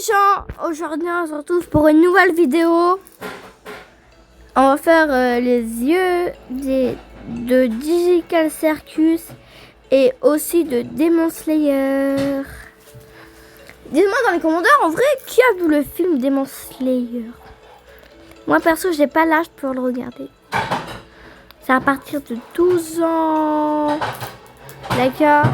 gens, aujourd'hui on se retrouve pour une nouvelle vidéo. On va faire les yeux de Digital Circus et aussi de Demon Slayer. Dites-moi dans les commentaires en vrai qui a vu le film Demon Slayer. Moi perso j'ai pas l'âge pour le regarder. C'est à partir de 12 ans. D'accord.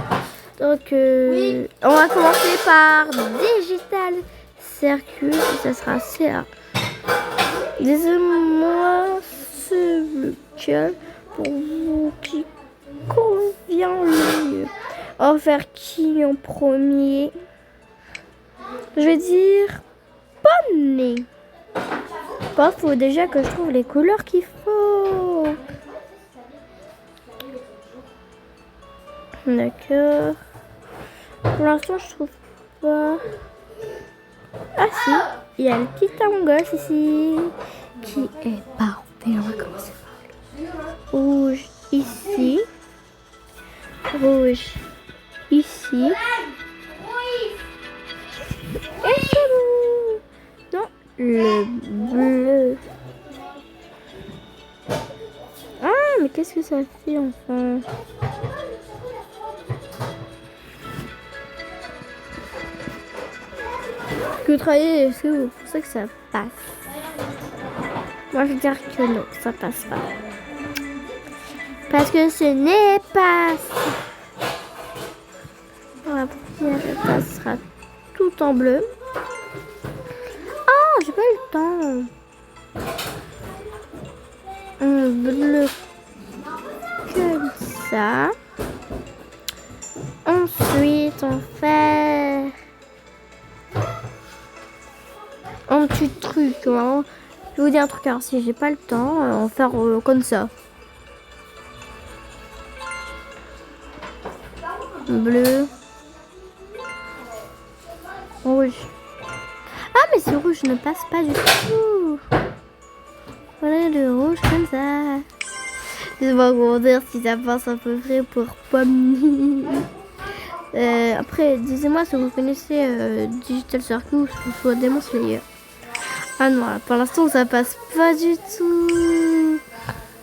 Donc oui. On va commencer par Digital Circus. Ça sera assez rare. Dites-moi lequel pour vous qui convient le mieux. On va faire qui en premier? Je vais dire Bonnet. Il faut déjà que je trouve les couleurs qu'il faut. D'accord. Pour l'instant, je trouve pas. Ah si, il y a le petit tangoche ici qui est parfait. On va commencer par le rouge ici, rouge ici. Et c'est bon. Non, le bleu. Ah, mais qu'est-ce que ça fait enfin? Que travailler, est-ce que vous pensez que ça passe? Moi je veux dire que non, ça passe pas. Parce que ce n'est pas ça. La première étape sera tout en bleu. Ah, j'ai pas eu le temps. Un bleu comme ça. Ensuite, on fait un petit truc. Hein. Je vais vous dire un truc. Alors, si j'ai pas le temps, on va faire comme ça. Bleu. Rouge. Ah, mais ce rouge ne passe pas du tout. Voilà le rouge comme ça. Dites-moi comment dire si ça passe à peu près pour pomme. Après, dites-moi si vous connaissez Digital Circus ou soit Demon Slayer. Ah non, pour l'instant ça passe pas du tout.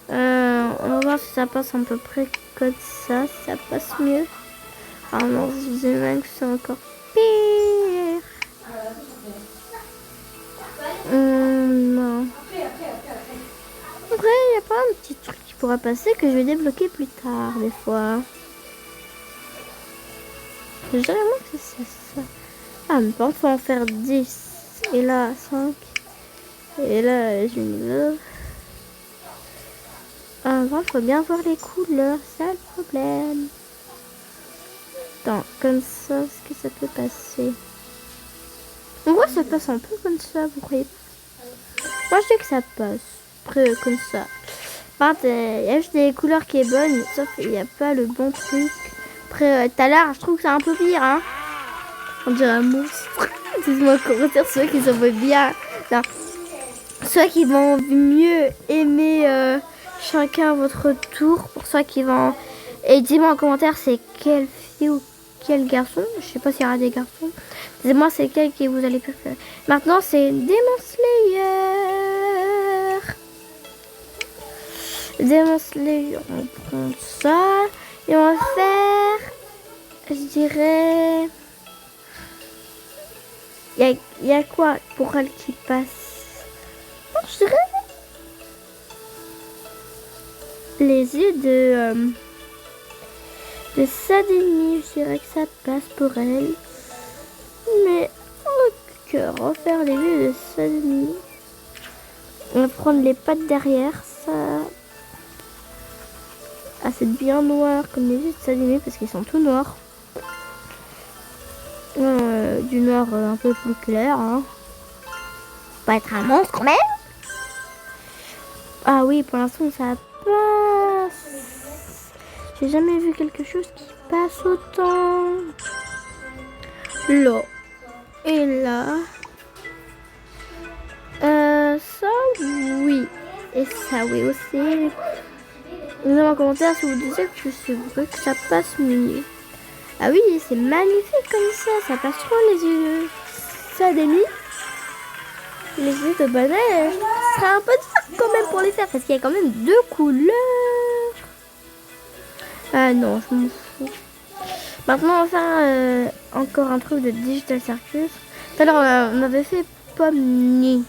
On va voir si ça passe à peu près comme ça, si ça passe mieux. Ah non, je disais même que c'est encore pire. Non. Après, il y a pas un petit truc qui pourra passer que je vais débloquer plus tard, des fois. Je dirais moi que c'est ça. Ah, mais par contre, faut en faire 10. Et là, 5. Et là, je mets là. Ah, il faut bien voir les couleurs, c'est le problème. Attends, comme ça, est-ce que ça peut passer? En vrai, ça passe un peu comme ça, vous croyez pas? Moi, je sais que ça passe. Après, comme ça. Par contre, il y a juste des couleurs qui est bonne, sauf qu'il n'y a pas le bon truc. Après, tout à l'heure, je trouve que c'est un peu pire, hein. On dirait un monstre. Dites-moi en commentaire ceux qui s'en vont bien. Non. Ceux qui vont mieux aimer chacun votre tour. Pour ceux qui vont... Et dis-moi en commentaire c'est quelle fille ou quel garçon. Je sais pas s'il y aura des garçons. Dites-moi c'est quel que vous allez préférer. Maintenant c'est Demon Slayer. Demon Slayer. On prend ça. Et on va faire... Je dirais... Il y a quoi pour elle qui passe? Non, je dirais les yeux de Sadini. Je dirais que ça passe pour elle. Mais ok, on va faire les yeux de Sadini. On va prendre les pattes derrière. Ça... Ah, c'est bien noir comme les yeux de Sadini parce qu'ils sont tout noirs. Du noir un peu plus clair. Hein. Pas être un monstre quand même. Ah oui, pour l'instant ça passe. J'ai jamais vu quelque chose qui passe autant. Là et là. Ça oui. Et ça oui aussi. Vous avez en commentaire si vous disiez que c'est vrai que ça passe mieux. Ah oui, c'est magnifique comme ça passe trop les yeux. ça des nuits. Les yeux de bonnet, ce serait un peu dur quand même pour les faire parce qu'il y a quand même 2 couleurs. Ah non, je m'en fous. Maintenant, on va faire encore un truc de Digital Circus. Tout à l'heure, on avait fait Pomni.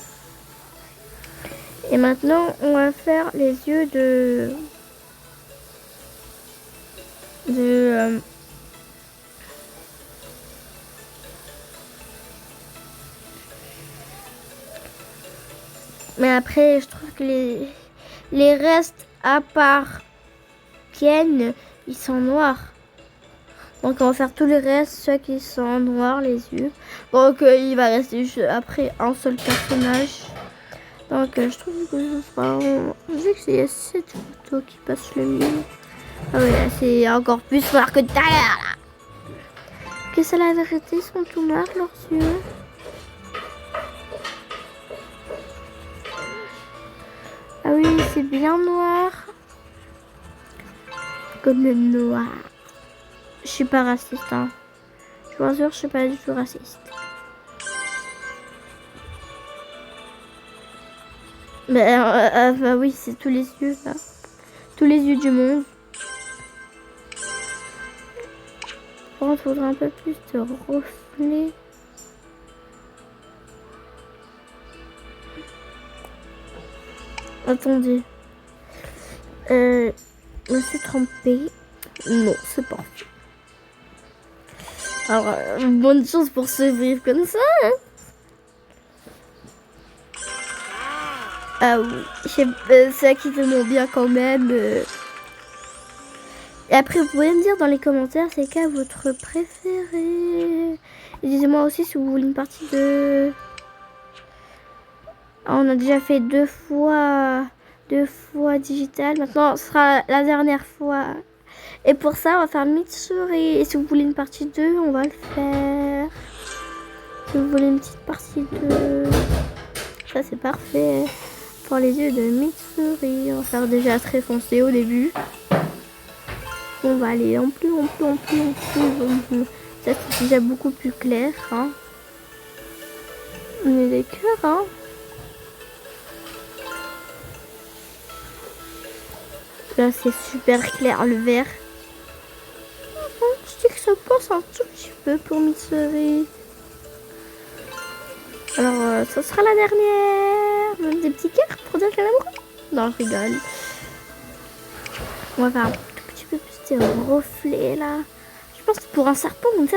Et maintenant, on va faire les yeux mais après, je trouve que les restes à part Ken, ils sont noirs. Donc on va faire tous les restes, ceux qui sont noirs, les yeux. Donc il va rester juste après un seul personnage. Donc je trouve que ce sera... Vu que c'est cette photo qui passe le mieux. Ah oui, c'est encore plus noir que tout à l'heure là. Que c'est la vérité, ils sont tout noirs leurs yeux. Ah oui, c'est bien noir. Comme le noir. Je suis pas raciste, hein. Je vous rassure, je suis pas du tout raciste. Mais bah oui, c'est tous les yeux là. Tous les yeux du monde. Par contre, il faudrait un peu plus de reflets. Attendez. Je me suis trompée. Non, c'est pas. Alors, bonne chance pour survivre comme ça. Hein. Ah oui, c'est qui demande bien quand même. Et après, vous pouvez me dire dans les commentaires c'est quoi votre préféré. Et dites-moi aussi si vous voulez une partie de... On a déjà fait 2 fois digital. Maintenant, ce sera la dernière fois. Et pour ça, on va faire Mitsuri. Et si vous voulez une partie 2, on va le faire. Si vous voulez une petite partie 2, ça c'est parfait. Pour les yeux de Mitsuri, on va faire déjà très foncé au début. On va aller en plus. Ça c'est déjà beaucoup plus clair. Hein. On est d'accord, hein. Là c'est super clair le vert. Je dis que ça passe un tout petit peu pour Mitsuri. Alors ça sera la dernière. Même des petits cœurs pour dire qu'elle aime. Non, je rigole. On va faire un tout petit peu plus de reflets là. Je pense que pour un serpent comme ça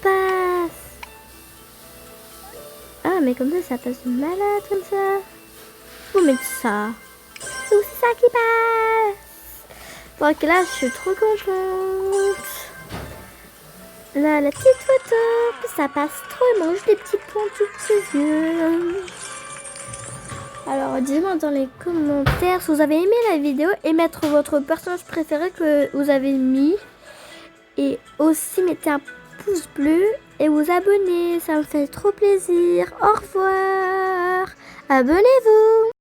passe. Ah mais comme ça passe de malade comme ça. Faut mettre ça. C'est aussi ça qui passe. Donc là je suis trop contente. Là la petite photo, ça passe trop, elle mange des petits points tous ses yeux. Alors dites-moi dans les commentaires si vous avez aimé la vidéo et mettre votre personnage préféré que vous avez mis. Et aussi mettez un pouce bleu et vous abonner, ça me fait trop plaisir. Au revoir, abonnez-vous.